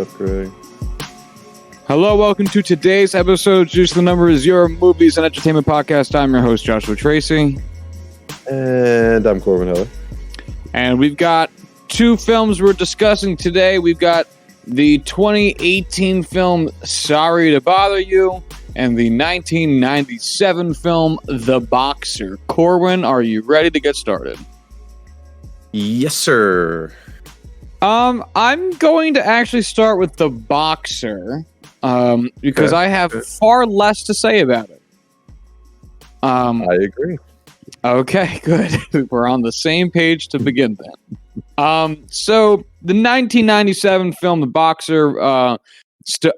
up, Greg? Hello, welcome to today's episode. Juice the Number is your movies and entertainment podcast. I'm your host, Joshua Tracy. And I'm Corwin Heller. And we've got two films we're discussing today. We've got the 2018 film Sorry to Bother You and the 1997 film The Boxer. Corwin, are you ready to get started? Yes, sir. I'm going to actually start with The Boxer because I have far less to say about it. I agree. Okay, good. We're on the same page to begin then. So the 1997 film The Boxer,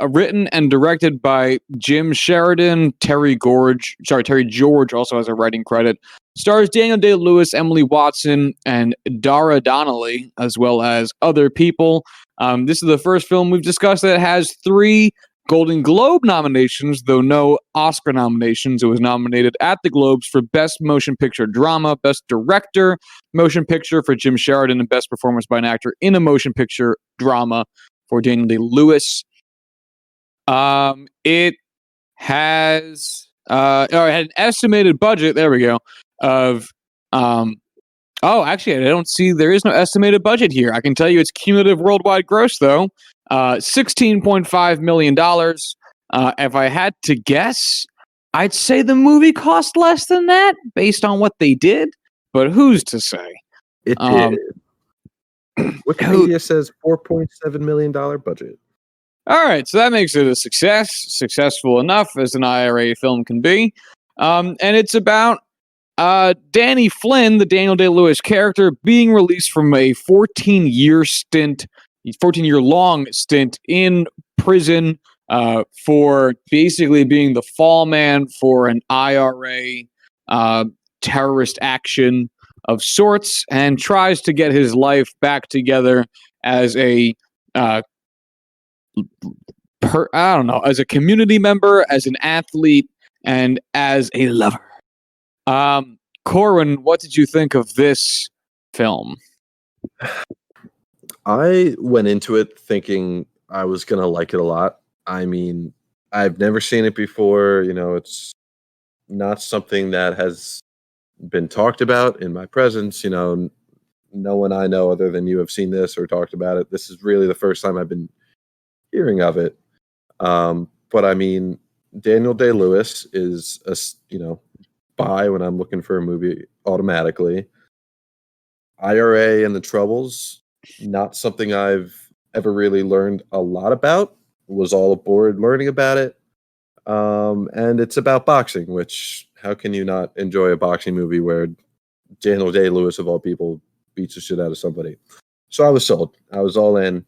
written and directed by Jim Sheridan, Terry George also has a writing credit. Stars Daniel Day-Lewis, Emily Watson, and Dara Donnelly, as well as other people. This is the first film we've discussed that has 3 Golden Globe nominations, though no Oscar nominations. It was nominated at the Globes for Best Motion Picture Drama, Best Director Motion Picture for Jim Sheridan, and Best Performance by an Actor in a Motion Picture Drama for Daniel Day-Lewis. It has had an estimated budget. There we go. Of actually, I don't see. There is no estimated budget here. I can tell you its cumulative worldwide gross, though, $16.5 million. If I had to guess, I'd say the movie cost less than that based on what they did. But who's to say? It did. Wikipedia says $4.7 million budget. All right, so that makes it a successful enough as an IRA film can be. And it's about Danny Flynn, the Daniel Day-Lewis character, being released from a 14-year-long stint in prison for basically being the fall man for an IRA terrorist action of sorts, and tries to get his life back together as as a community member, as an athlete, and as a lover. Corwin, what did you think of this film? I went into it thinking I was going to like it a lot. I mean, I've never seen it before. You know, it's not something that has been talked about in my presence. You know, no one I know other than you have seen this or talked about it. This is really the first time I've been hearing of it. But I mean, Daniel Day-Lewis is buy when I'm looking for a movie automatically. IRA and the Troubles, not something I've ever really learned a lot about. Was all aboard learning about it. And it's about boxing, which how can you not enjoy a boxing movie where Daniel Day-Lewis, of all people, beats the shit out of somebody? So I was sold. I was all in.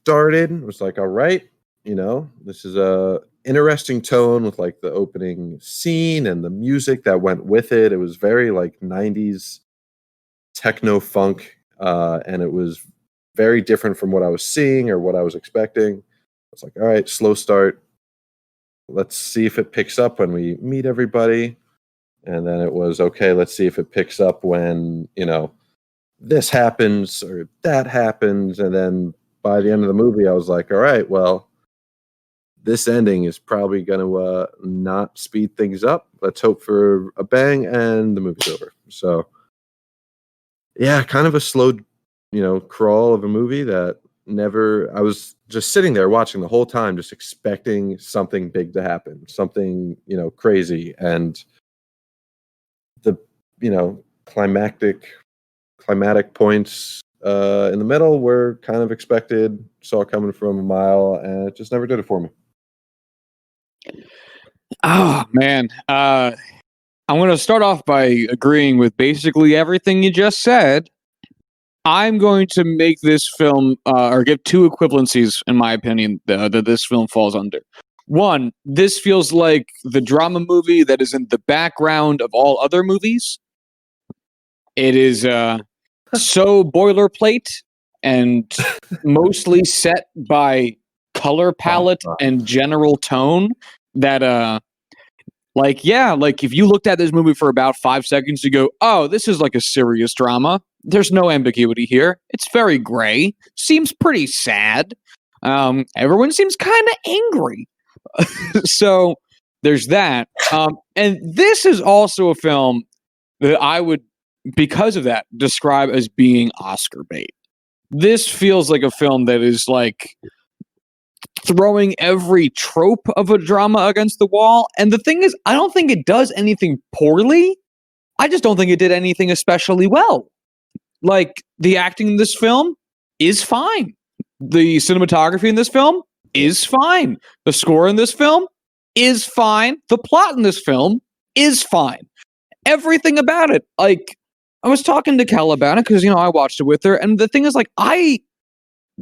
Started, was like, all right, this is a interesting tone with like the opening scene and the music that went with it. It was very like 90s techno funk, and it was very different from what I was seeing or what I was expecting. I was like, all right, slow start. Let's see if it picks up when we meet everybody. And then it was, okay, let's see if it picks up when, this happens or that happens. And then by the end of the movie, I was like, all right, well, this ending is probably going to not speed things up. Let's hope for a bang, and the movie's over. So, yeah, kind of a slow, crawl of a movie that I was just sitting there watching the whole time, just expecting something big to happen, something, crazy. And the, climatic points in the middle were kind of expected, saw it coming from a mile, and it just never did it for me. Oh, man. I'm going to start off by agreeing with basically everything you just said. I'm going to make this film, or give 2 equivalencies, in my opinion, that this film falls under. One, this feels like the drama movie that is in the background of all other movies. It is so boilerplate and mostly set by color palette and general tone that if you looked at this movie for about 5 seconds, you go, oh, this is like a serious drama. There's no ambiguity here. It's very gray. Seems pretty sad. Everyone seems kind of angry. So there's that. And this is also a film that I would, because of that, describe as being Oscar bait. This feels like a film that is like throwing every trope of a drama against the wall. And the thing is, I don't think it does anything poorly. I just don't think it did anything especially well. Like, the acting in this film is fine. The cinematography in this film is fine. The score in this film is fine. The plot in this film is fine. Everything about it. Like, I was talking to Kel about it because, I watched it with her. And the thing is, like, I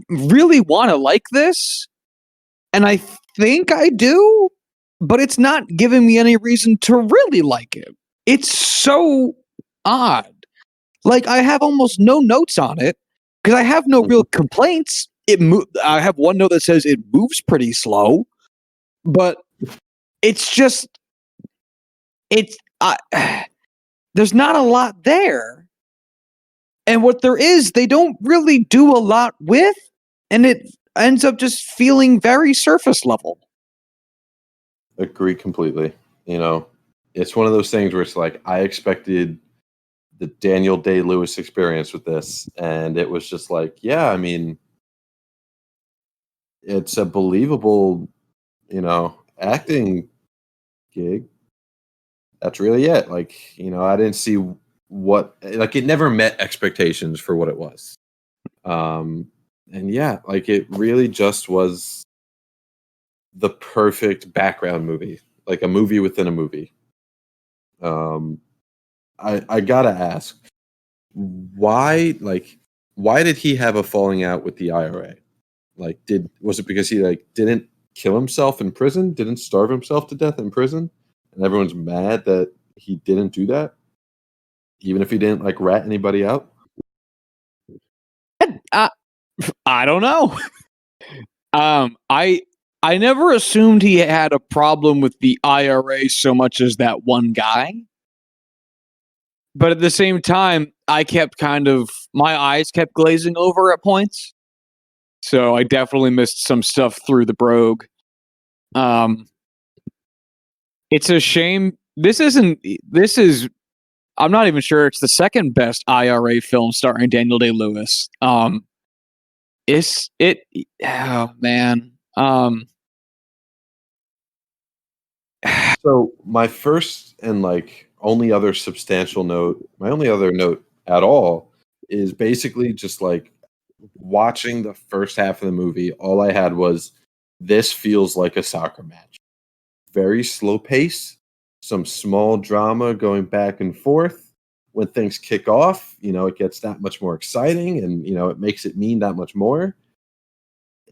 really want to like this. And I think I do. But it's not giving me any reason to really like it. It's so odd. Like, I have almost no notes on it because I have no real complaints. I have one note that says it moves pretty slow, but it's just, there's not a lot there. And what there is, they don't really do a lot with, and it ends up just feeling very surface level. Agree completely. It's one of those things where it's like, I expected the Daniel Day-Lewis experience with this, and it was just like, yeah, I mean, it's a believable, acting gig. That's really it. Like, I didn't see it never met expectations for what it was. And yeah, like, it really just was the perfect background movie, like a movie within a movie. I gotta ask, why did he have a falling out with the IRA? Like, was it because he didn't kill himself in prison, didn't starve himself to death in prison, and everyone's mad that he didn't do that, even if he didn't rat anybody out? I don't know. I never assumed he had a problem with the IRA so much as that one guy. But at the same time, I kept my eyes kept glazing over at points. So I definitely missed some stuff through the brogue. It's a shame. I'm not even sure it's the second best IRA film starring Daniel Day-Lewis. Oh man. So my first and only other substantial note, my only other note at all, is basically just watching the first half of the movie. All I had was, this feels like a soccer match. Very slow pace, some small drama going back and forth. When things kick off, it gets that much more exciting, and it makes it mean that much more.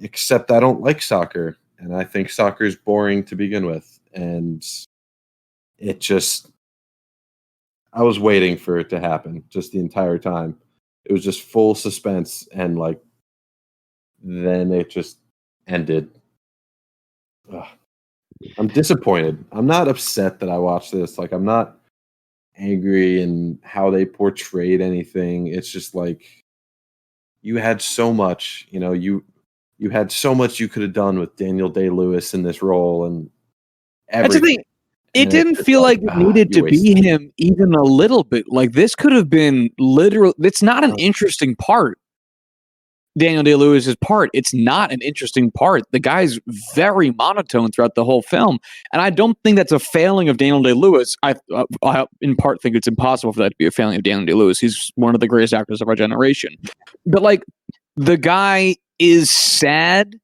Except I don't like soccer, and I think soccer is boring to begin with. And it just, I was waiting for it to happen just the entire time. It was just full suspense, and then it just ended. Ugh. I'm disappointed. I'm not upset that I watched this. I'm not angry in how they portrayed anything. It's just you had so much, you had so much you could have done with Daniel Day-Lewis in this role, and That's the thing. everything. It didn't feel like it needed to be him even a little bit. Like, this could have been literal. It's not an interesting part. Daniel Day-Lewis's part. It's not an interesting part. The guy's very monotone throughout the whole film, and I don't think that's a failing of Daniel Day-Lewis. I in part think it's impossible for that to be a failing of Daniel Day-Lewis. He's one of the greatest actors of our generation. But the guy is sad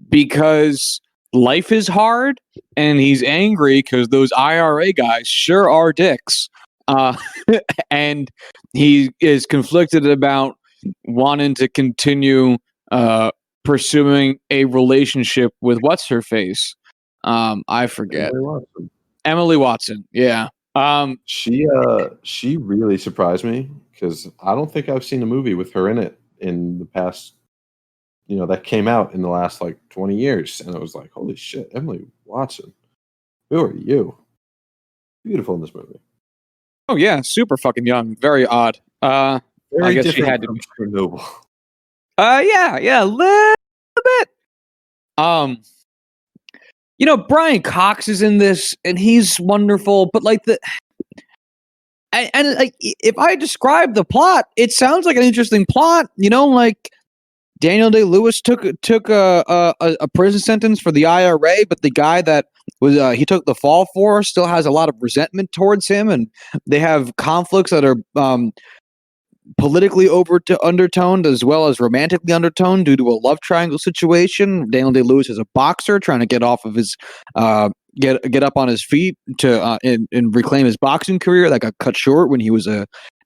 because life is hard, and he's angry because those IRA guys sure are dicks. And he is conflicted about wanting to continue pursuing a relationship with what's her face. I forget. Emily Watson. Yeah. She really surprised me because I don't think I've seen a movie with her in it in the past, that came out in the last 20 years. And I was like, holy shit, Emily Watson. Who are you? Beautiful in this movie. Oh yeah, super fucking young. Very odd. I Very guess she different had to from be. Chernobyl. Yeah, a little bit. Brian Cox is in this, and he's wonderful. But like like if I describe the plot, it sounds like an interesting plot. Like Daniel Day-Lewis took a prison sentence for the IRA, but the guy that was he took the fall for still has a lot of resentment towards him, and they have conflicts that are politically undertoned as well as romantically undertoned due to a love triangle situation. Daniel Day-Lewis is a boxer trying to get off of his get up on his feet to and reclaim his boxing career that got cut short when he was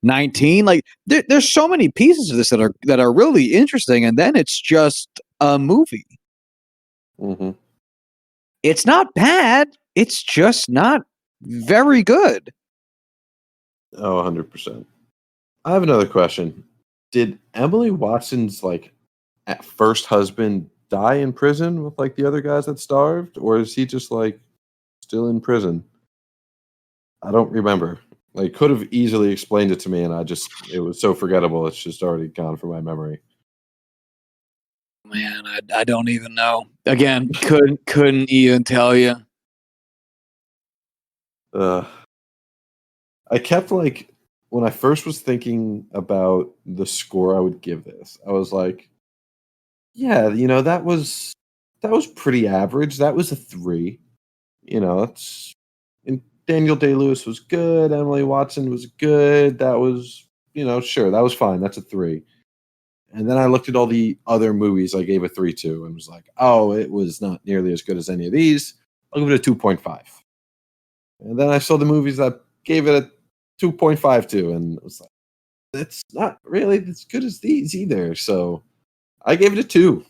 19. Like there's so many pieces of this that are really interesting, and then it's just a movie. Mm-hmm. It's not bad. It's just not very good. Oh, 100%. I have another question. Did Emily Watson's first husband die in prison with the other guys that starved, or is he just still in prison? I don't remember. Could have easily explained it to me, and it was so forgettable. It's just already gone from my memory. Man, I don't even know. Again, couldn't even tell you. I kept when I first was thinking about the score I would give this, I was like, yeah, that was pretty average. That was a 3. It's and Daniel Day-Lewis was good. Emily Watson was good. That was, sure, that was fine. That's a 3. And then I looked at all the other movies I gave a 3 to and was like, oh, it was not nearly as good as any of these. I'll give it a 2.5. And then I saw the movies that gave it a 2.5 to, and it was like, it's not really as good as these either. So I gave it a 2.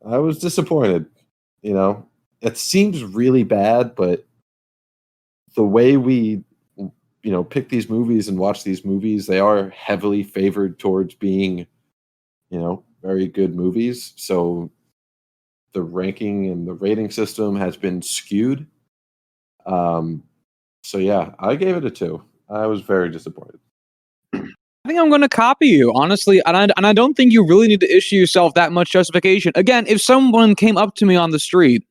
I was disappointed. It seems really bad, but the way we pick these movies and watch these movies, they are heavily favored towards being very good movies. So the ranking and the rating system has been skewed. So yeah, I gave it a 2. I was very disappointed. I think I'm going to copy you, honestly, and I don't think you really need to issue yourself that much justification. Again, if someone came up to me on the street,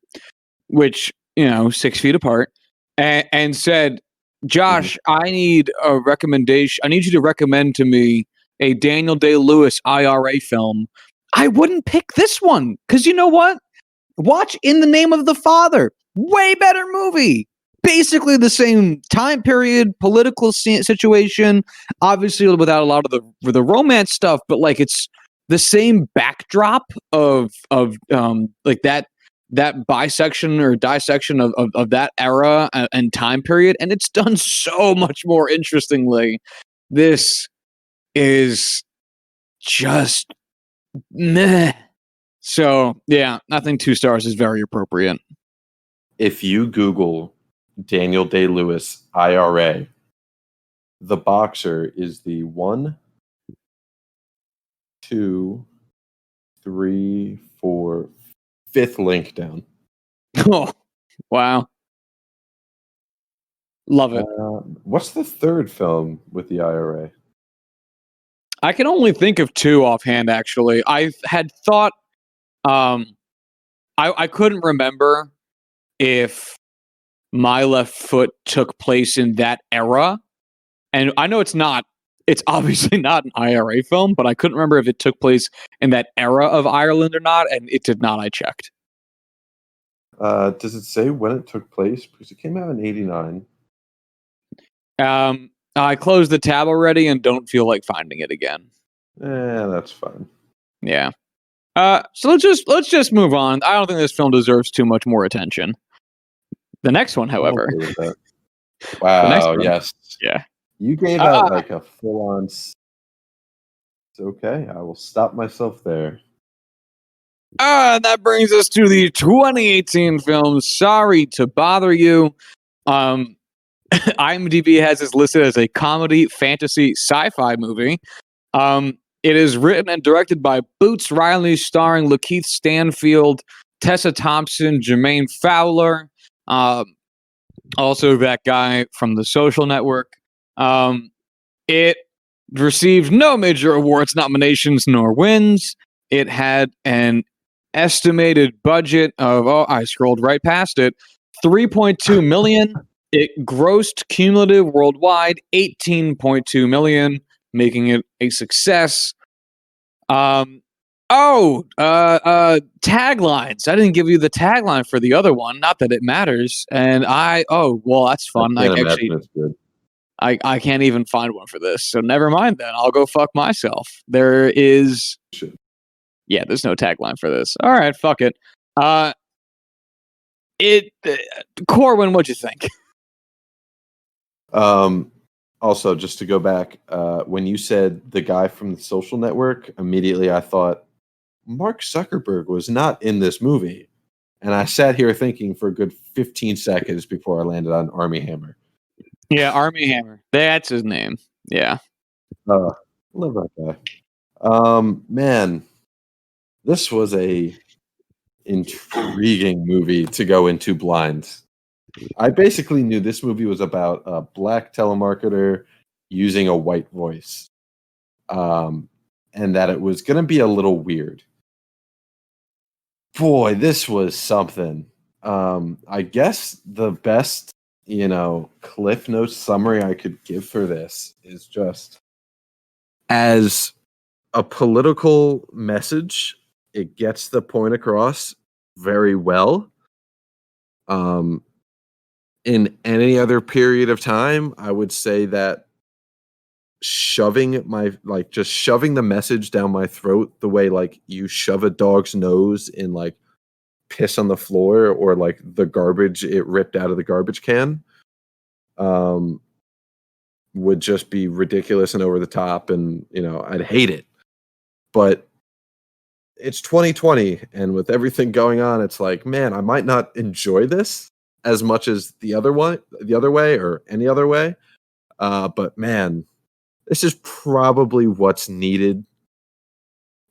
which 6 feet apart, and said, "Josh, I need a recommendation. I need you to recommend to me a Daniel Day-Lewis IRA film," I wouldn't pick this one because you know what? Watch In the Name of the Father. Way better movie. Basically the same time period, political situation, obviously without a lot of the romance stuff, but it's the same backdrop of that bisection or dissection of that era and time period, and it's done so much more interestingly. This is just meh. So yeah, I think 2 stars is very appropriate. If you Google Daniel Day-Lewis IRA, the boxer is the 1, 2, 3, 4, 5th link down. Oh, wow. Love it. What's the 3rd film with the IRA? I can only think of 2 offhand, actually. I had thought I couldn't remember if My Left Foot took place in that era. And I know it's obviously not an IRA film, but I couldn't remember if it took place in that era of Ireland or not, and it did not. I checked. Does it say when it took place? Because it came out in 89. I closed the tab already and don't feel like finding it again. That's fine. Yeah. So let's just move on. I don't think this film deserves too much more attention. The next one, however. Wow, yes. Yeah. You gave out a full-on... It's okay, I will stop myself there. That brings us to the 2018 film, Sorry to Bother You. IMDb has this listed as a comedy, fantasy, sci-fi movie. It is written and directed by Boots Riley, starring Lakeith Stanfield, Tessa Thompson, Jermaine Fowler, also that guy from The Social Network. It received no major awards nominations nor wins. It had an estimated budget of, I scrolled right past it, $3.2 million. It grossed cumulative worldwide $18.2 million, making it a success. Taglines. I didn't give you the tagline for the other one. Not that it matters. And that's fun. I can't imagine it's good. I can't even find one for this. So never mind then. I'll go fuck myself. There is... Yeah, there's no tagline for this. All right, fuck it. Corwin, what'd you think? Also, just to go back, when you said the guy from The Social Network, immediately I thought Mark Zuckerberg was not in this movie. And I sat here thinking for a good 15 seconds before I landed on Army Hammer. Yeah, Army Hammer. That's his name. Yeah. Love that guy. Man, this was a intriguing movie to go into blind. I basically knew this movie was about a black telemarketer using a white voice, and that it was going to be a little weird. Boy, this was something. I guess the best, Cliff Notes summary I could give for this is just as a political message, it gets the point across very well. In any other period of time, I would say that shoving the message down my throat the way like you shove a dog's nose in like piss on the floor or like the garbage it ripped out of the garbage can would just be ridiculous and over the top, and I'd hate it. But it's 2020, and with everything going on, it's like, man, I might not enjoy this as much as the other way, or any other way. But man, this is probably what's needed.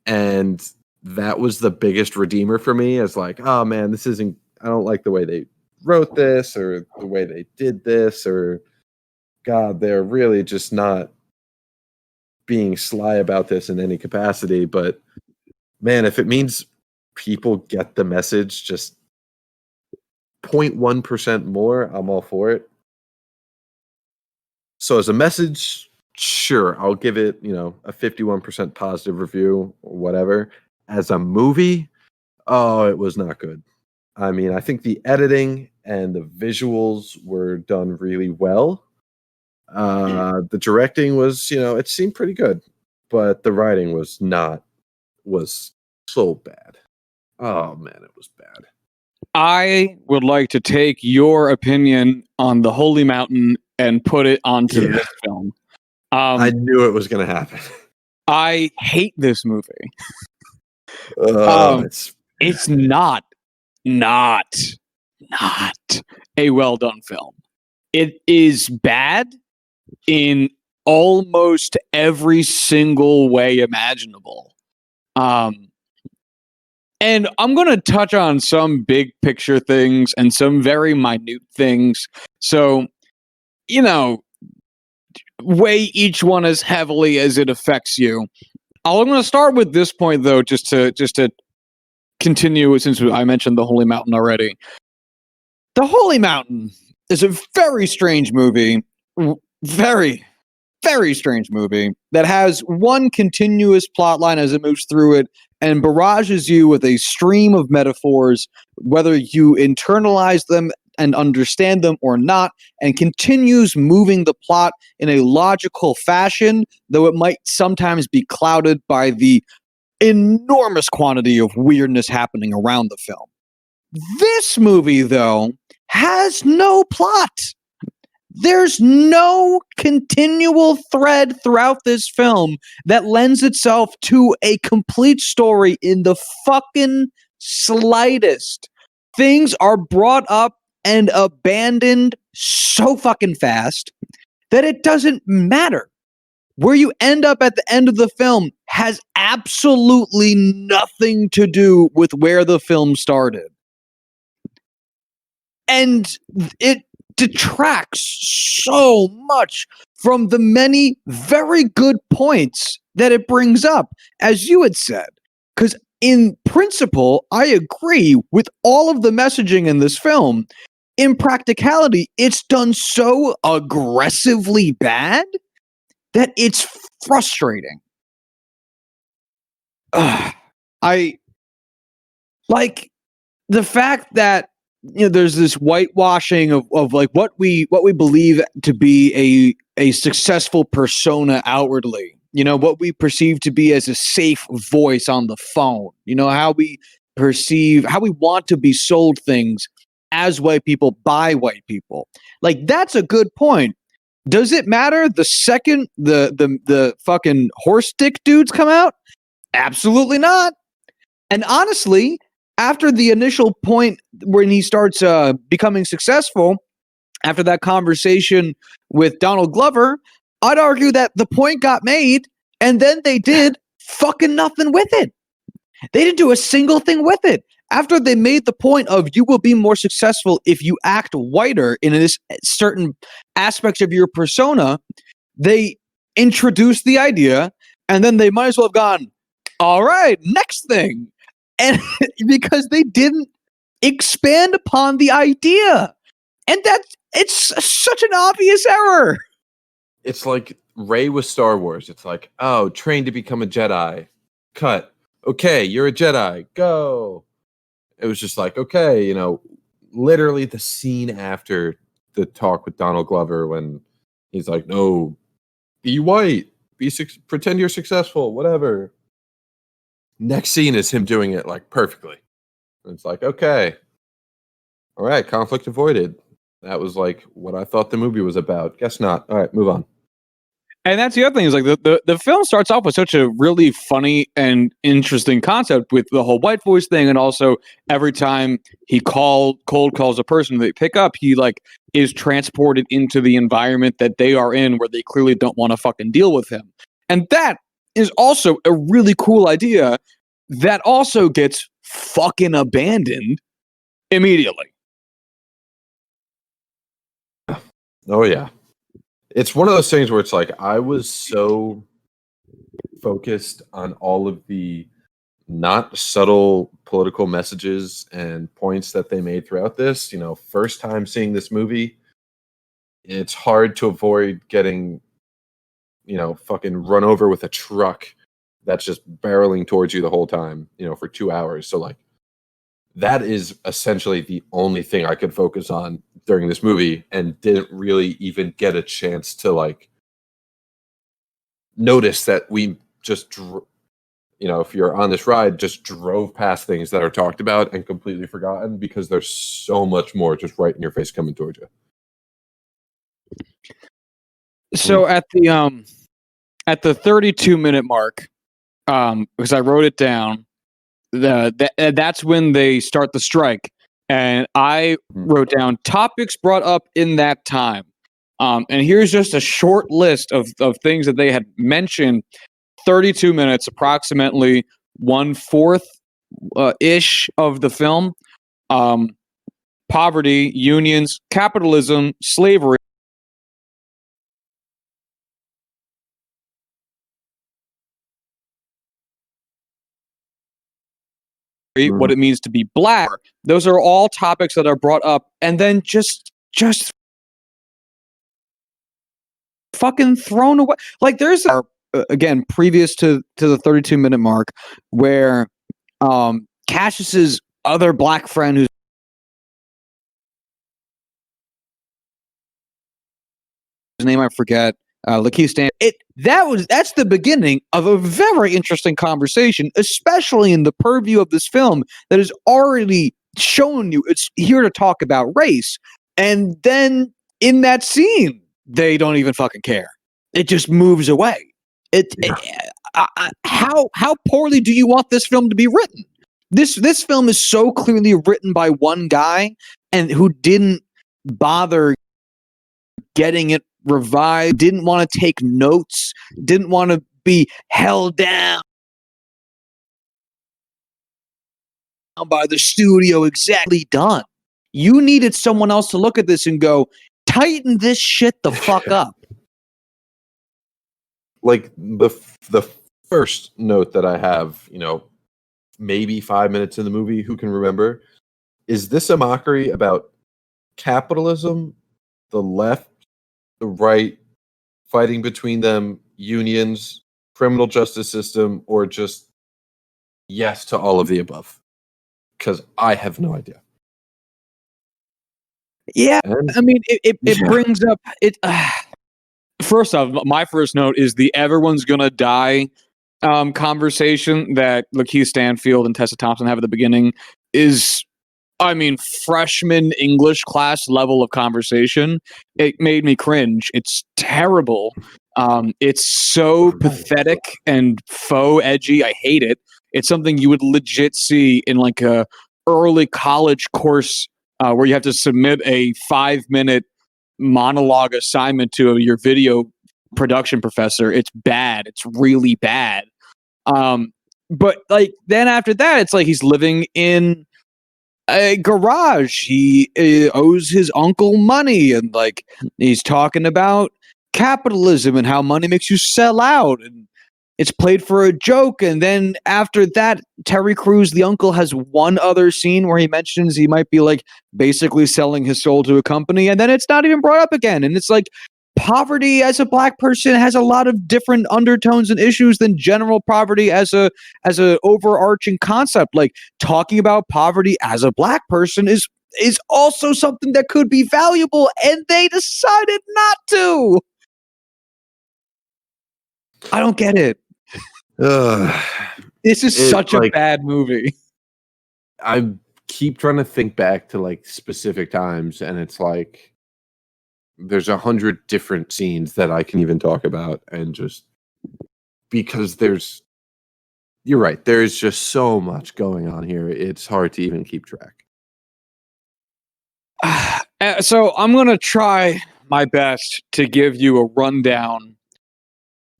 And that was the biggest redeemer for me, as like, oh man, I don't like the way they wrote this or the way they did this, or God, they're really just not being sly about this in any capacity. But man, if it means people get the message just 0.1% more, I'm all for it. So as a message, sure, I'll give it, a 51% positive review or whatever. As a movie, it was not good. I mean, I think the editing and the visuals were done really well. The directing was, it seemed pretty good, but the writing was so bad. Oh man, it was bad. I would like to take your opinion on The Holy Mountain and put it onto this film. I knew it was going to happen. I hate this movie. It's not a well done film. It is bad in almost every single way imaginable. And I'm going to touch on some big picture things and some very minute things. So, weigh each one as heavily as it affects you. I'm going to start with this point, though, just to continue, since I mentioned The Holy Mountain already. The Holy Mountain is a very strange movie. Very, very strange movie that has one continuous plot line as it moves through it and barrages you with a stream of metaphors, whether you internalize them and understand them or not, and continues moving the plot in a logical fashion, though it might sometimes be clouded by the enormous quantity of weirdness happening around the film. This movie, though, has no plot. There's no continual thread throughout this film that lends itself to a complete story in the fucking slightest. Things are brought up and abandoned so fucking fast that it doesn't matter. Where you end up at the end of the film has absolutely nothing to do with where the film started. And it detracts so much from the many very good points that it brings up, as you had said. Because in principle, I agree with all of the messaging in this film. In practicality, it's done so aggressively bad that it's frustrating. I like the fact that there's this whitewashing of like what we believe to be a successful persona outwardly. What we perceive to be as a safe voice on the phone. How we want to be sold things as white people by white people. Like, that's a good point. Does it matter the second the fucking horse dick dudes come out? Absolutely not. And honestly, after the initial point when he starts becoming successful, after that conversation with Donald Glover, I'd argue that the point got made, and then they did fucking nothing with it. They didn't do a single thing with it. After they made the point of you will be more successful if you act whiter in this certain aspects of your persona, they introduced the idea, and then they might as well have gone, all right, next thing. And because they didn't expand upon the idea. And it's such an obvious error. It's like Rey with Star Wars. It's like, oh, train to become a Jedi. Cut. Okay, you're a Jedi. Go. It was just like, okay, literally the scene after the talk with Donald Glover when he's like, no, be white. Pretend you're successful, whatever. Next scene is him doing it like perfectly. And it's like, okay. All right, conflict avoided. That was like what I thought the movie was about. Guess not. All right, move on. And that's the other thing is like the film starts off with such a really funny and interesting concept with the whole white voice thing, and also every time he cold calls a person they pick up, he like is transported into the environment that they are in where they clearly don't want to fucking deal with him. And that is also a really cool idea that also gets fucking abandoned immediately. Oh yeah. It's one of those things where it's like I was so focused on all of the not subtle political messages and points that they made throughout this. First time seeing this movie, it's hard to avoid getting, fucking run over with a truck that's just barreling towards you the whole time, for 2 hours. So like that is essentially the only thing I could focus on during this movie, and didn't really even get a chance to like notice that we just if you're on this ride, just drove past things that are talked about and completely forgotten because there's so much more just right in your face coming towards you. So at the 32-minute mark, because I wrote it down, that's when they start the strike. And I wrote down topics brought up in that time. And here's just a short list of things that they had mentioned. 32 minutes, approximately 1/4 ish of the film. Poverty, unions, capitalism, slavery. What it means to be black. Those are all topics that are brought up, and then just fucking thrown away. Like there's again previous to the 32-minute mark where Cassius's other black friend whose name I forget, Lakeith Stan. That's the beginning of a very interesting conversation, especially in the purview of this film that has already shown you it's here to talk about race. And then in that scene, they don't even fucking care. It just moves away. How poorly do you want this film to be written? This film is so clearly written by one guy and who didn't bother getting it revised, didn't want to take notes, didn't want to be held down by the studio exactly done. You needed someone else to look at this and go, tighten this shit the fuck up. Like the first note that I have, maybe 5 minutes in the movie, who can remember? Is this a mockery about capitalism, the left, the right, fighting between them, unions, criminal justice system, or just yes to all of the above? Because I have no idea. Yeah, And I mean, it yeah. brings up it. First off, my first note is the everyone's gonna die conversation that Lakeith Stanfield and Tessa Thompson have at the beginning is, I mean, freshman English class level of conversation. It made me cringe. It's terrible. It's so pathetic and faux edgy. I hate it. It's something you would legit see in like a early college course where you have to submit a 5-minute monologue assignment to your video production professor. It's bad. It's really bad. But like then after that, it's like he's living in a garage. He owes his uncle money, and like he's talking about capitalism and how money makes you sell out, and it's played for a joke. And then after that, Terry Crews, the uncle, has one other scene where he mentions he might be like basically selling his soul to a company, and then it's not even brought up again. And it's like poverty as a black person has a lot of different undertones and issues than general poverty as a overarching concept. Like talking about poverty as a black person is also something that could be valuable, and they decided not to. I don't get it. This is such a bad movie. I keep trying to think back to like specific times, and it's like there's 100 different scenes that I can even talk about, and just because you're right, there's just so much going on here, it's hard to even keep track. So I'm gonna try my best to give you a rundown.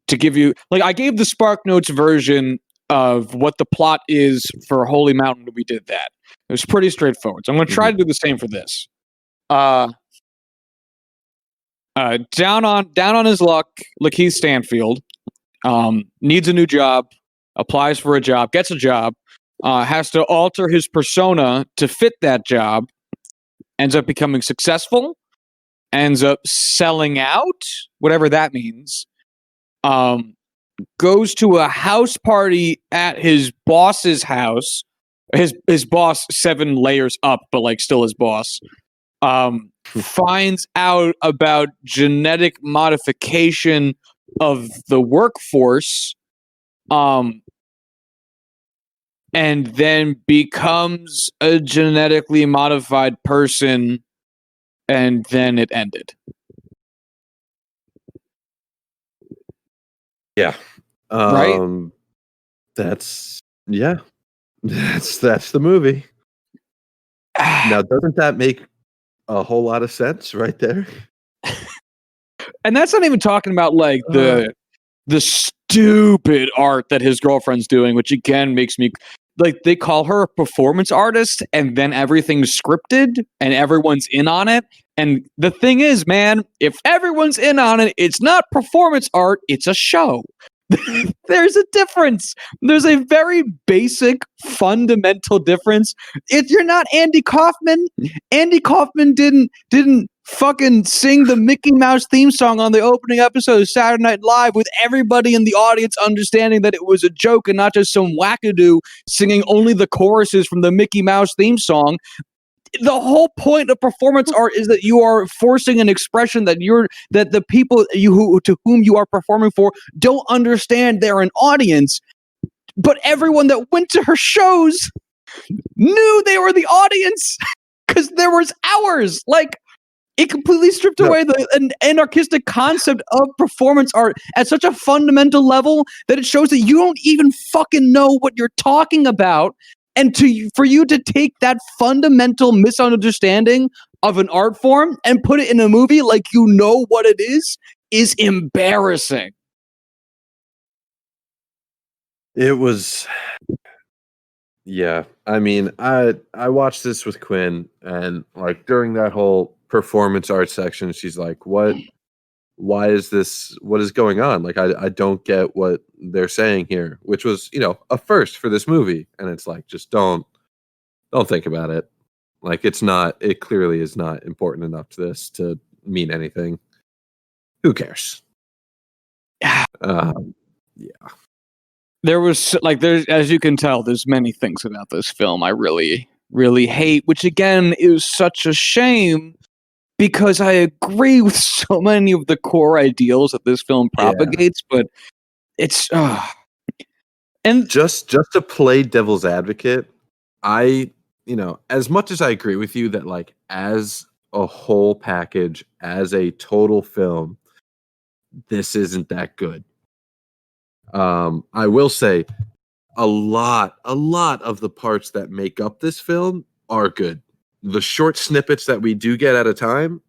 To give you, like, I gave the Spark Notes version of what the plot is for Holy Mountain. We did that. It was pretty straightforward. So I'm gonna try to do the same for this. Down on his luck, Lakeith Stanfield needs a new job, applies for a job, gets a job, has to alter his persona to fit that job, ends up becoming successful, ends up selling out, whatever that means. Goes to a house party at his boss's house. His boss 7 layers up, but like still his boss. Finds out about genetic modification of the workforce, and then becomes a genetically modified person, and then it ended. Yeah. Right? That's the movie. Now, doesn't that make a whole lot of sense right there? And that's not even talking about like the stupid art that his girlfriend's doing, which again makes me like, they call her a performance artist, and then everything's scripted and everyone's in on it. And the thing is, man, if everyone's in on it, it's not performance art, it's a show. There's a difference. There's a very basic, fundamental difference. If you're not Andy Kaufman didn't fucking sing the Mickey Mouse theme song on the opening episode of Saturday Night Live with everybody in the audience understanding that it was a joke and not just some wackadoo singing only the choruses from the Mickey Mouse theme song. The whole point of performance art is that you are forcing an expression that the people to whom you are performing for don't understand they're an audience. But everyone that went to her shows knew they were the audience because there was hours. Like, it completely stripped away an anarchistic concept of performance art at such a fundamental level that it shows that you don't even fucking know what you're talking about. And for you to take that fundamental misunderstanding of an art form and put it in a movie like you know what it is embarrassing. It was, yeah. I mean, I watched this with Quinn, and like during that whole performance art section. She's like, why is this, what is going on? Like, I don't get what they're saying here, which was, a first for this movie. And it's like, just don't think about it. Like, it clearly is not important enough to this to mean anything. Who cares? Yeah. There's, as you can tell, there's many things about this film I really, really hate, which again is such a shame because I agree with so many of the core ideals that this film propagates, but it's and just to play devil's advocate, as much as I agree with you that, like, as a whole package, as a total film, this isn't that good. I will say a lot of the parts that make up this film are good. The short snippets that we do get at a time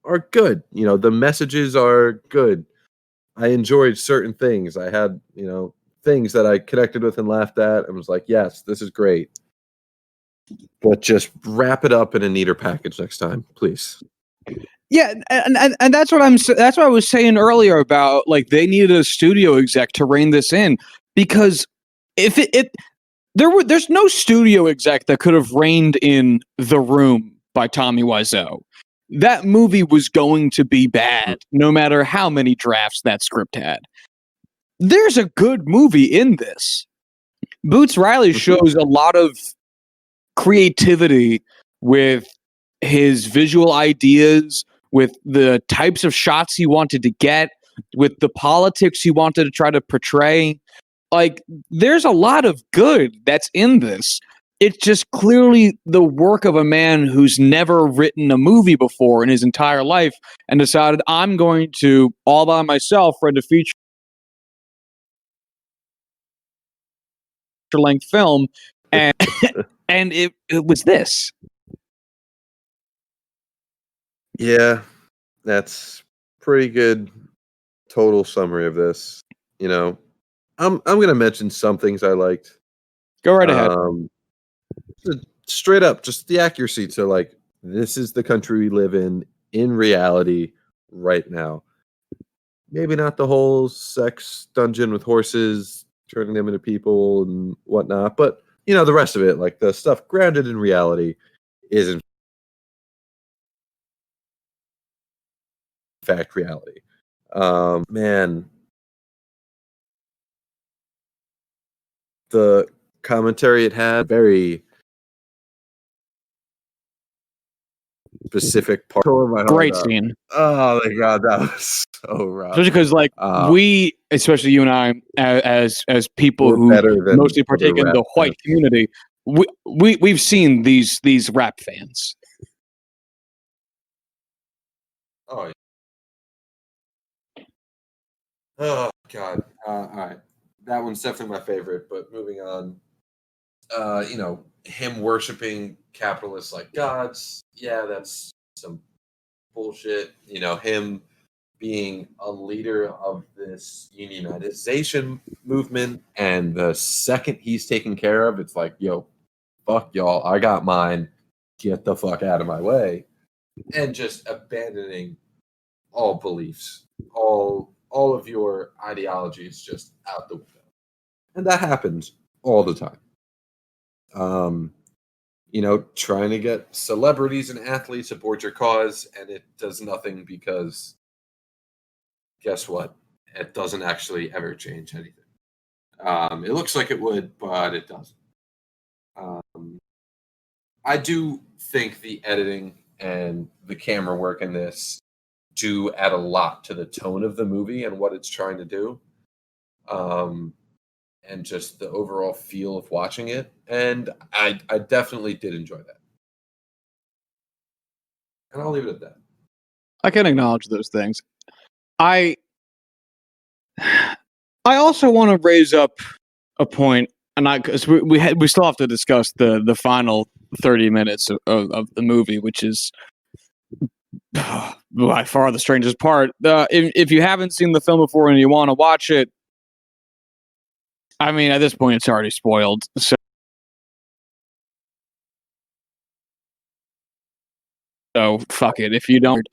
are good. The messages are good. I enjoyed certain things. I had, things that I connected with and laughed at and was like, yes, this is great. But just wrap it up in a neater package next time, please. Yeah, and that's what that's what I was saying earlier about, like, they needed a studio exec to rein this in, because if there's no studio exec that could have reined in The Room by Tommy Wiseau. That movie was going to be bad, no matter how many drafts that script had. There's a good movie in this. Boots Riley shows a lot of creativity with his visual ideas, with the types of shots he wanted to get, with the politics he wanted to try to portray. Like, there's a lot of good that's in this. It's just clearly the work of a man who's never written a movie before in his entire life and decided, I'm going to, all by myself, write a feature-length film, and and it was this. Yeah, that's pretty good total summary of this. I'm gonna mention some things I liked. Go right ahead. Straight up, just the accuracy to, like, this is the country we live in reality right now. Maybe not the whole sex dungeon with horses turning them into people and whatnot, but the rest of it, like the stuff grounded in reality, is in fact reality. Man, the commentary it had, very specific part. Great scene. Oh my god, that was so rough. Especially because, like, we, especially you and I, as people who mostly partake in the white community, we've seen these rap fans. Oh, yeah. Oh god. All right, that one's definitely my favorite. But moving on, him worshiping capitalists like gods. Yeah, that's some bullshit. Him being a leader of this unionization movement, and the second he's taken care of, it's like, yo, fuck y'all, I got mine, get the fuck out of my way. And just abandoning all beliefs, all of your ideologies, just out the window. And that happens all the time. Trying to get celebrities and athletes aboard your cause, and it does nothing, because guess what? It doesn't actually ever change anything. It looks like it would, but it doesn't. I do think the editing and the camera work in this do add a lot to the tone of the movie and what it's trying to do. And just the overall feel of watching it. And I definitely did enjoy that. And I'll leave it at that. I can acknowledge those things. I also want to raise up a point, and because we still have to discuss the final 30 minutes of the movie, which is by far the strangest part. If you haven't seen the film before and you want to watch it, I mean, at this point, it's already spoiled. So So fuck it if you don't.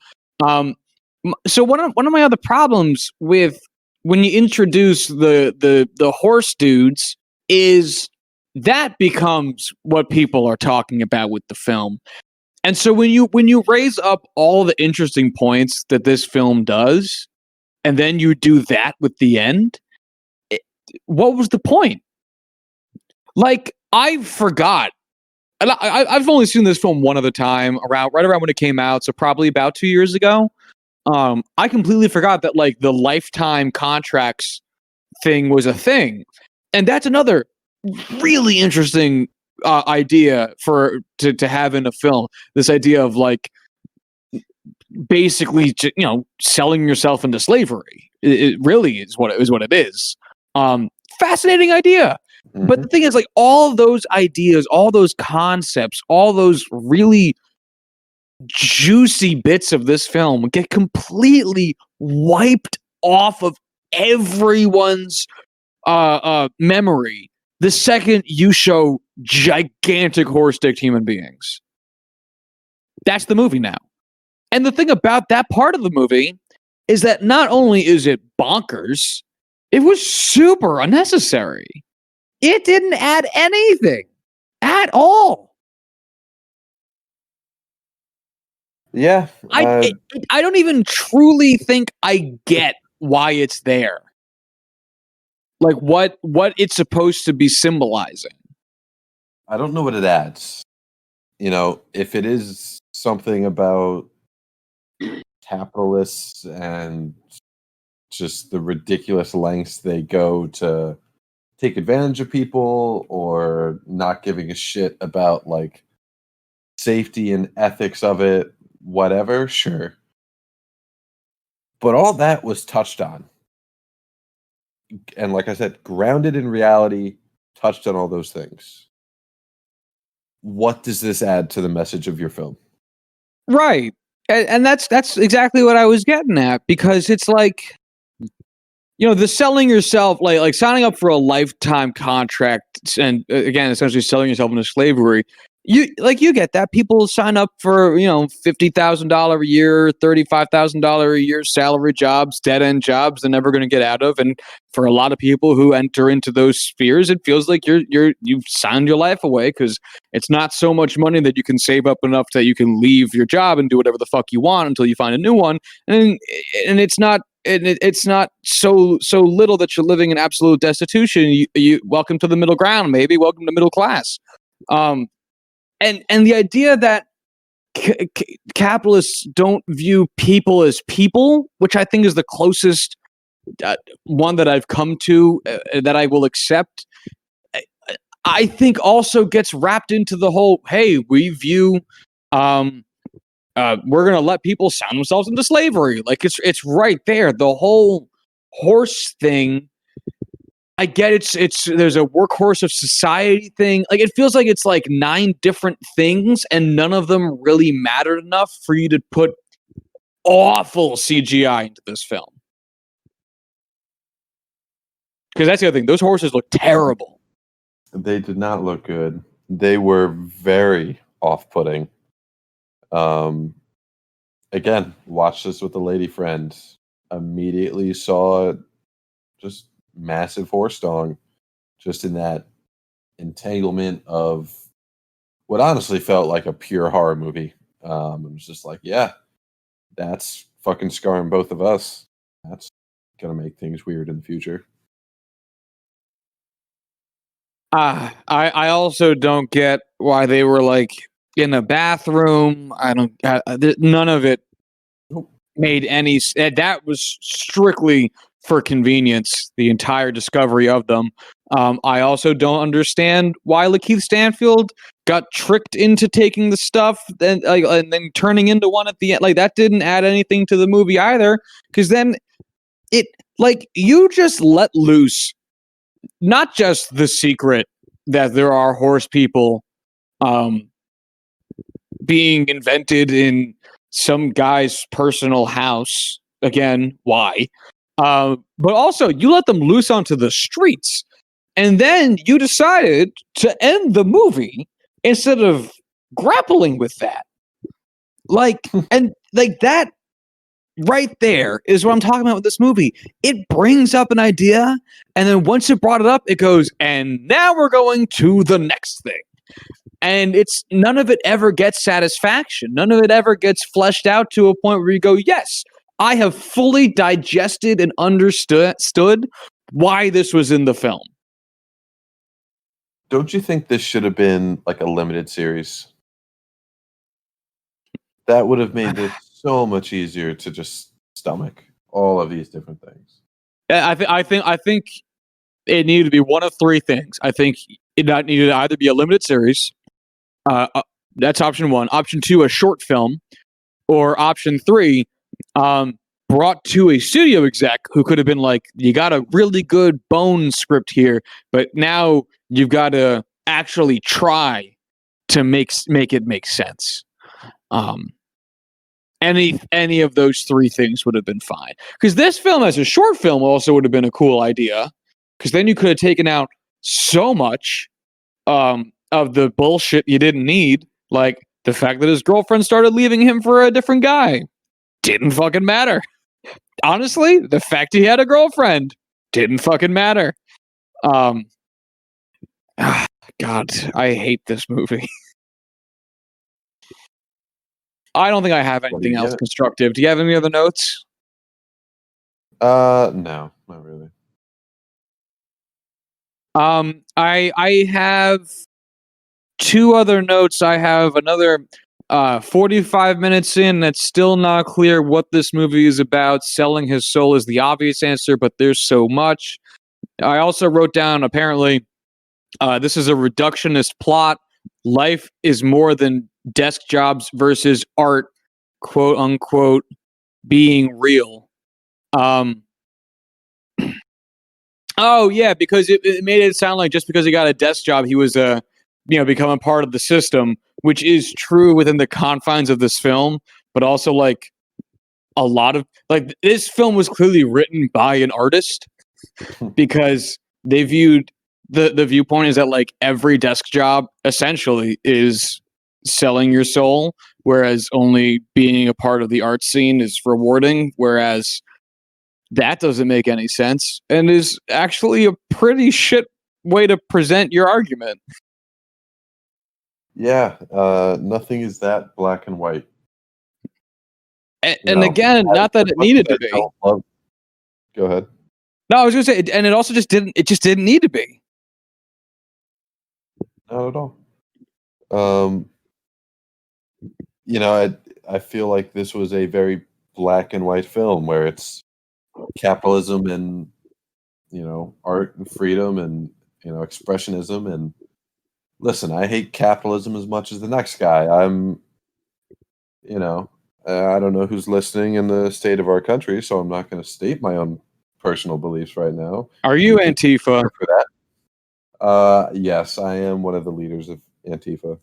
So one of my other problems with when you introduce the horse dudes is that becomes what people are talking about with the film. And so when you raise up all the interesting points that this film does, and then you do that with the end, what was the point? Like, I forgot. I've only seen this film one other time, right around when it came out, so probably about 2 years ago. I completely forgot that like the lifetime contracts thing was a thing, and that's another really interesting idea to have in a film. This idea of like basically selling yourself into slavery. It really is what it is. Fascinating idea. But the thing is, like, all those ideas, all those concepts, all those really juicy bits of this film get completely wiped off of everyone's memory the second you show gigantic horse-dicked human beings. That's the movie now. And the thing about that part of the movie is that not only is it bonkers, it was super unnecessary. It didn't add anything at all. Yeah. I don't even truly think I get why it's there. Like what it's supposed to be symbolizing. I don't know what it adds. If it is something about capitalists and just the ridiculous lengths they go to take advantage of people, or not giving a shit about like safety and ethics of it, whatever, sure. But all that was touched on. And like I said, grounded in reality, touched on all those things. What does this add to the message of your film? Right. And that's exactly what I was getting at, because it's like, the selling yourself, like signing up for a lifetime contract, and again, essentially selling yourself into slavery. You get that. People sign up for $50,000 a year, $35,000 a year salary jobs, dead end jobs they're never going to get out of. And for a lot of people who enter into those spheres, it feels like you've signed your life away, because it's not so much money that you can save up enough that you can leave your job and do whatever the fuck you want until you find a new one. And it's not. It's not so little that you're living in absolute destitution. You welcome to the middle ground, maybe welcome to middle class. And the idea that capitalists don't view people as people, which I think is the closest one that I've come to that I will accept, I think also gets wrapped into the whole, hey, we view we're going to let people sign themselves into slavery. Like it's right there. The whole horse thing, I get it's there's a workhorse of society thing. Like it feels like it's like 9 different things and none of them really mattered enough for you to put awful CGI into this film. Because that's the other thing. Those horses look terrible. They did not look good. They were very off-putting. Again, watched this with a lady friend. Immediately saw just massive horse dong, just in that entanglement of what honestly felt like a pure horror movie. It was just like, yeah, that's fucking scarring both of us. That's gonna make things weird in the future. I also don't get why they were like in a bathroom. None of it made any. That was strictly for convenience. The entire discovery of them. I also don't understand why Lakeith Stanfield got tricked into taking the stuff and then turning into one at the end. Like that didn't add anything to the movie either. Because then it you just let loose. Not just the secret that there are horse people being invented in some guy's personal house. Again, why? But also, you let them loose onto the streets. And then you decided to end the movie instead of grappling with that. Like, and like that right there is what I'm talking about with this movie. It brings up an idea, and then once it brought it up, it goes, and now we're going to the next thing. And it's none of it ever gets satisfaction. None of it ever gets fleshed out to a point where you go, yes, I have fully digested and understood why this was in the film. Don't you think this should have been like a limited series? That would have made it so much easier to just stomach all of these different things. I think it needed to be one of three things. I think it needed to either be a limited series. That's option one. Option two, a short film, or option three, brought to a studio exec who could have been like, "You got a really good bone script here, but now you've got to actually try to make it make sense." Any of those three things would have been fine. Because this film as a short film also would have been a cool idea. Because then you could have taken out so much of the bullshit you didn't need, like the fact that his girlfriend started leaving him for a different guy. Didn't fucking matter. Honestly, the fact he had a girlfriend didn't fucking matter. God, I hate this movie. I don't think I have anything else constructive. Do you have any other notes? No, not really. I have two other notes. I have another 45 minutes in that's still not clear what this movie is about. Selling his soul is the obvious answer, but there's so much. I also wrote down, apparently, this is a reductionist plot. Life is more than desk jobs versus art, quote unquote, being real. Oh yeah, because it made it sound like just because he got a desk job, he was become a part of the system, which is true within the confines of this film, but also like a lot of like this film was clearly written by an artist because they viewed the viewpoint is that like every desk job essentially is selling your soul, whereas only being a part of the art scene is rewarding, whereas that doesn't make any sense and is actually a pretty shit way to present your argument. Yeah, nothing is that black and white. And again, not that it needed to be. Go ahead. No, I was going to say, and it also just didn't. It just didn't need to be. Not at all. I feel like this was a very black and white film where it's capitalism and art and freedom and expressionism. And listen, I hate capitalism as much as the next guy. I don't know who's listening in the state of our country, so I'm not going to state my own personal beliefs right now. Are you Antifa? For that? Yes, I am one of the leaders of Antifa.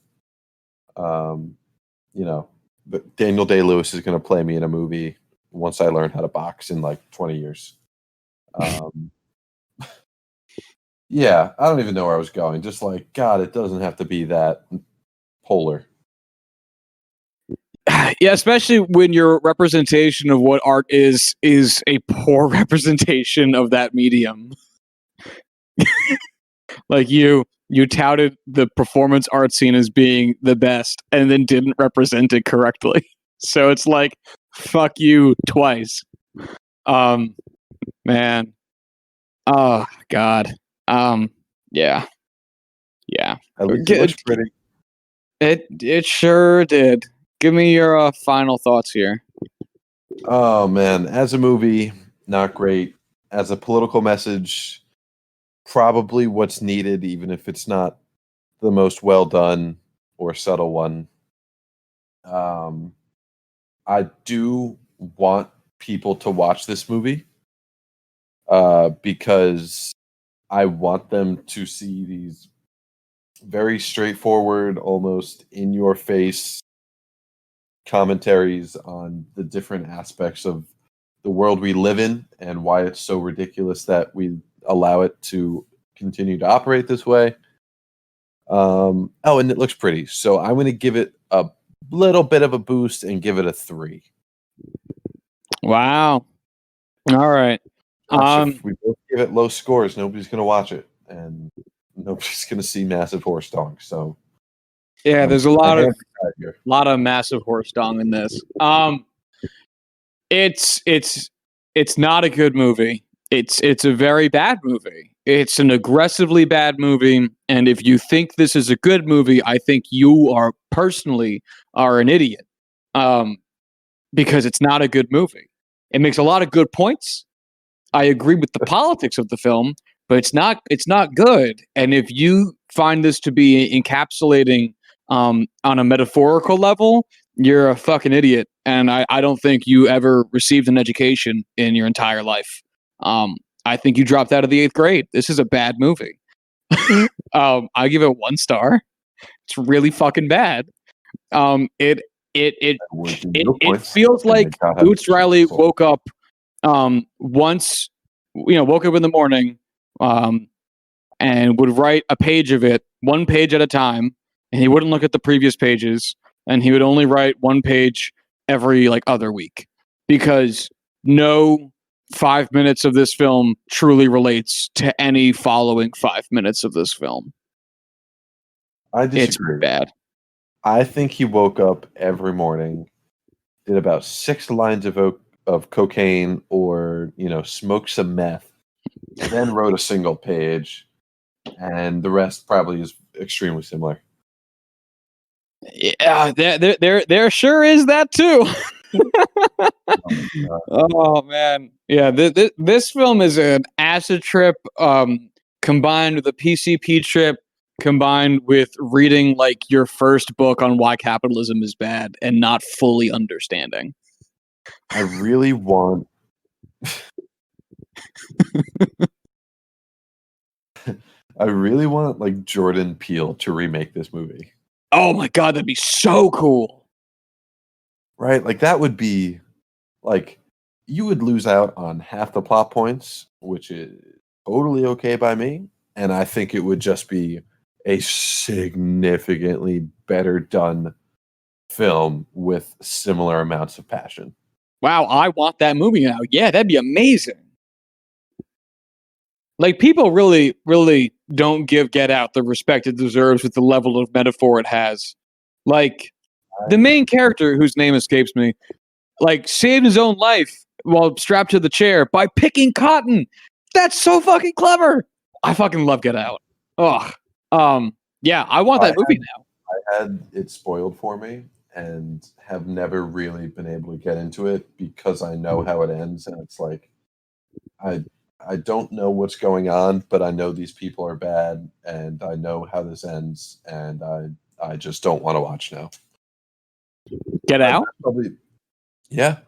But Daniel Day-Lewis is going to play me in a movie once I learn how to box in like 20 years. Yeah, I don't even know where I was going. Just like, God, it doesn't have to be that polar. Yeah, especially when your representation of what art is a poor representation of that medium. Like you touted the performance art scene as being the best and then didn't represent it correctly. So it's like, fuck you twice. Man. Oh God. Yeah. At least it looks pretty. It sure did. Give me your final thoughts here. Oh man, as a movie, not great. As a political message, probably what's needed, even if it's not the most well done or subtle one. I do want people to watch this movie because I want them to see these very straightforward, almost in your face commentaries on the different aspects of the world we live in and why it's so ridiculous that we allow it to continue to operate this way. And it looks pretty. So I'm going to give it a little bit of a boost and give it a 3. Wow. All right. Gosh, if we both give it low scores, nobody's going to watch it, and nobody's going to see Massive Horse Dog. So yeah, there's a my lot of hands are tied here. massive horse dong in this. It's not a good movie. It's a very bad movie. It's an aggressively bad movie, and if you think this is a good movie, I think you are personally are an idiot. Because it's not a good movie. It makes a lot of good points. I agree with the politics of the film, but it's not good. And if you find this to be encapsulating on a metaphorical level, you're a fucking idiot. And I don't think you ever received an education in your entire life. I think you dropped out of the 8th grade. This is a bad movie. I give it 1 star. It's really fucking bad. It feels like Boots Riley woke up once, woke up in the morning and would write a page of it, 1 page at a time, and he wouldn't look at the previous pages, and he would only write 1 page every other week, because no 5 minutes of this film truly relates to any following 5 minutes of this film. I disagree. It's bad. I think he woke up every morning, did about 6 lines of cocaine, or smoked some meth, then wrote a single page, and the rest probably is extremely similar. Yeah, there sure is that too. Oh man, yeah. This film is an acid trip combined with a PCP trip, combined with reading your first book on why capitalism is bad and not fully understanding. I really want Jordan Peele to remake this movie. Oh my god, that'd be so cool. Right? That would be you would lose out on half the plot points, which is totally okay by me, and I think it would just be a significantly better done film with similar amounts of passion. Wow, I want that movie now. Yeah, that'd be amazing. People really, really don't give Get Out the respect it deserves with the level of metaphor it has. The main character, whose name escapes me, saved his own life while strapped to the chair by picking cotton. That's so fucking clever. I fucking love Get Out. Oh, yeah, I want that movie now. I had it spoiled for me and have never really been able to get into it because I know how it ends, and it's I don't know what's going on, but I know these people are bad, and I know how this ends, and I just don't want to watch now. Get Out? Yeah.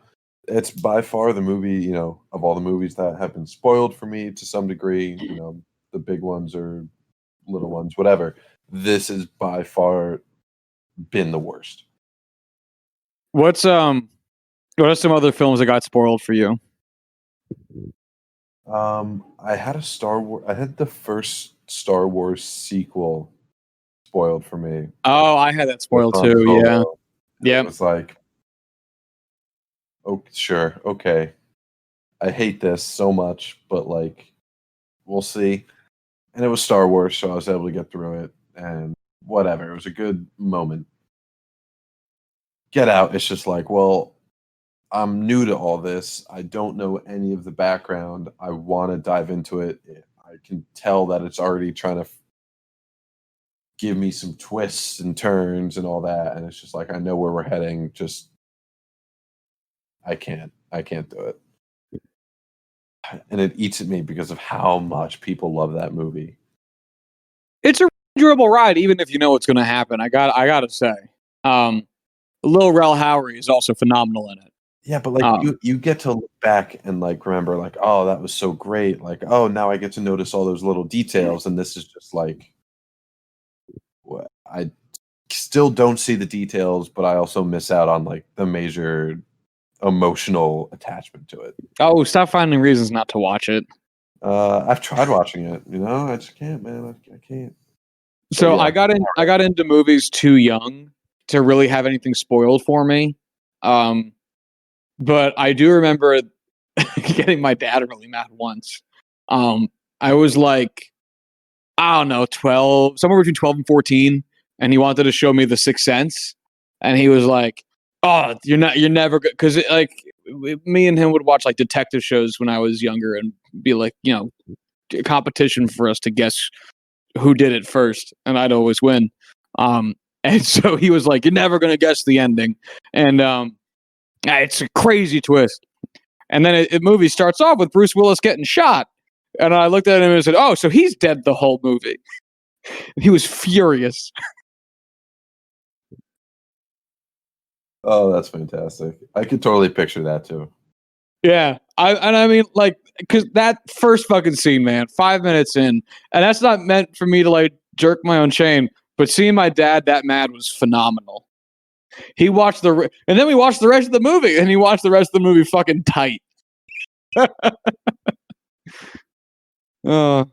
It's by far the movie, of all the movies that have been spoiled for me to some degree, the big ones or little ones, whatever. This has by far been the worst. What are some other films that got spoiled for you? I had the first Star Wars sequel spoiled for me. Oh, I had that spoiled too. Yeah. Yeah. It was oh, sure, okay. I hate this so much, but we'll see. And it was Star Wars, so I was able to get through it, and whatever. It was a good moment. Get Out, it's just well, I'm new to all this. I don't know any of the background. I want to dive into it. I can tell that it's already trying to give me some twists and turns and all that, and it's just I know where we're heading. Just I can't do it. And it eats at me because of how much people love that movie. It's a enjoyable ride, even if you know what's going to happen. I gotta say, Lil Rel Howery is also phenomenal in it. Yeah, but you get to look back and remember oh, that was so great. Oh, now I get to notice all those little details, and this is just I still don't see the details, but I also miss out on the major emotional attachment to it. Oh, stop finding reasons not to watch it. I've tried watching it, I just can't, man. I can't. So yeah. I got into movies too young, to really have anything spoiled for me. But I do remember getting my dad really mad once. I was like, I don't know, 12, somewhere between 12 and 14, and he wanted to show me The Sixth Sense, and he was like, "Oh, you're never good," because like me and him would watch like detective shows when I was younger, and be like, a competition for us to guess who did it first, and I'd always win. And so he was like, "You're never gonna guess the ending," and it's a crazy twist. And then the movie starts off with Bruce Willis getting shot. And I looked at him and said, "Oh, so he's dead the whole movie." And he was furious. Oh, that's fantastic. I could totally picture that too. Yeah. I mean, like, because that first fucking scene, man, 5 minutes in, and that's not meant for me to, like, jerk my own chain, but seeing my dad that mad was phenomenal. He watched and then we watched the rest of the movie, and he watched the rest of the movie fucking tight. All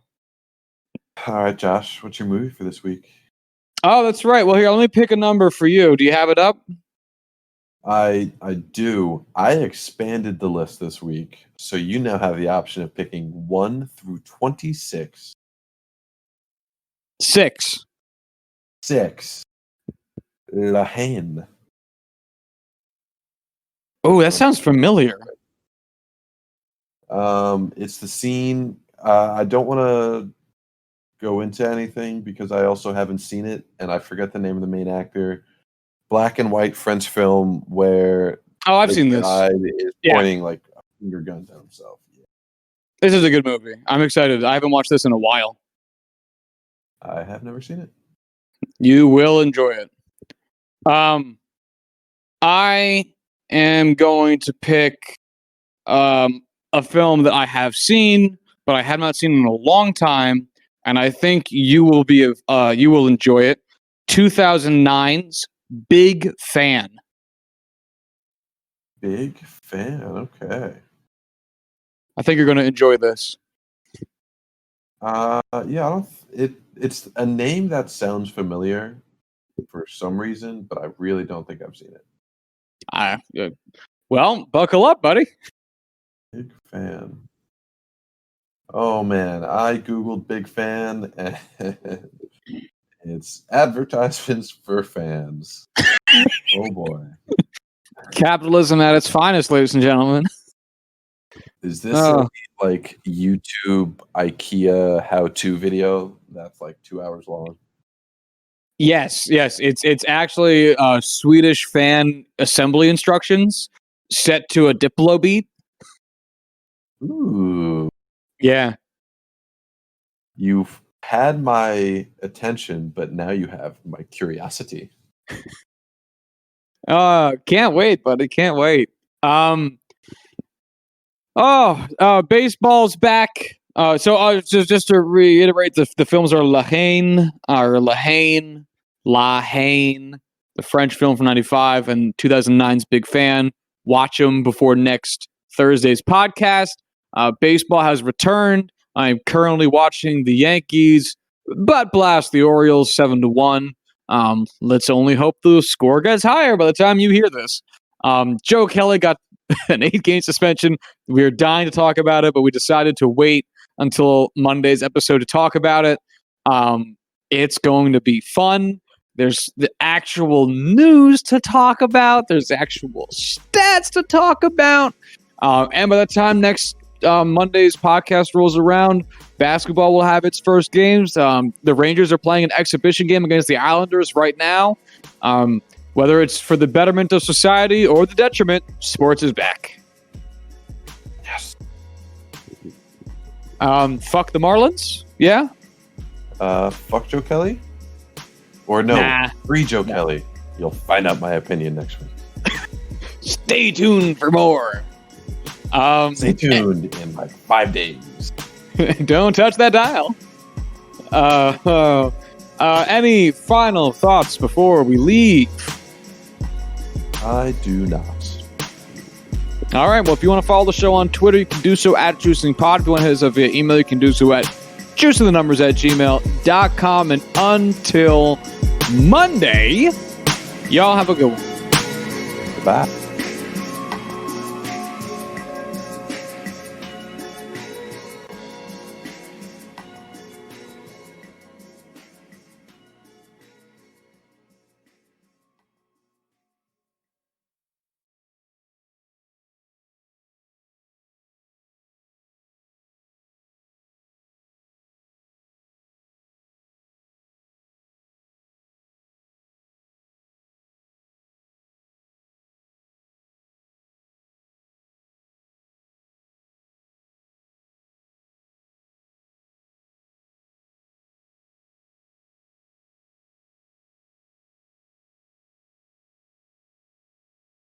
right, Josh, what's your movie for this week? Oh, that's right. Well, here, let me pick a number for you. Do you have it up? I do. I expanded the list this week, so you now have the option of picking 1 through 26. 6. 6. La Haine. Oh, that sounds familiar. It's the scene. I don't want to go into anything because I also haven't seen it, and I forget the name of the main actor. Black and white French film where I've seen this. Guy is pointing like a finger gun at himself. Yeah. This is a good movie. I'm excited. I haven't watched this in a while. I have never seen it. You will enjoy it. I am going to pick a film that I have seen, but I have not seen in a long time, and I think you will enjoy it. 2009's Big Fan. Big Fan. Okay. I think you're going to enjoy this. Yeah. It's a name that sounds familiar for some reason, but I really don't think I've seen it. Well, buckle up, buddy. Big Fan. Oh man, I googled Big Fan and it's advertisements for fans. Oh boy. Capitalism at its finest, ladies and gentlemen. Is this like YouTube IKEA how-to video that's like 2 hours long? Yes. It's actually Swedish fan assembly instructions set to a Diplo beat. Ooh. Yeah. You've had my attention, but now you have my curiosity. Can't wait, buddy. Can't wait. Baseball's back. So just to reiterate, the films are La Haine, the French film from 95, and 2009's Big Fan. Watch them before next Thursday's podcast. Baseball has returned. I'm currently watching the Yankees, but blast the Orioles 7-1. Let's only hope the score gets higher by the time you hear this. Joe Kelly got an 8-game suspension. We were dying to talk about it, but we decided to wait until Monday's episode to talk about it. It's going to be fun. There's the actual news to talk about. There's actual stats to talk about. And by the time next Monday's podcast rolls around, basketball will have its first games. The Rangers are playing an exhibition game against the Islanders right now. Whether it's for the betterment of society or the detriment, sports is back. Yes. Fuck the Marlins? Yeah? Fuck Joe Kelly? Or no, Nah. Free Joe Kelly. You'll find out my opinion next week. Stay tuned for more. Stay tuned in like 5 days. Don't touch that dial. Any final thoughts before we leave? I do not. All right. Well, if you want to follow the show on Twitter, you can do so at JuicingPod. If you want to hit us up via email, you can do so at juicingthenumbers@gmail.com. And until Monday, Y'all have a good one. Bye.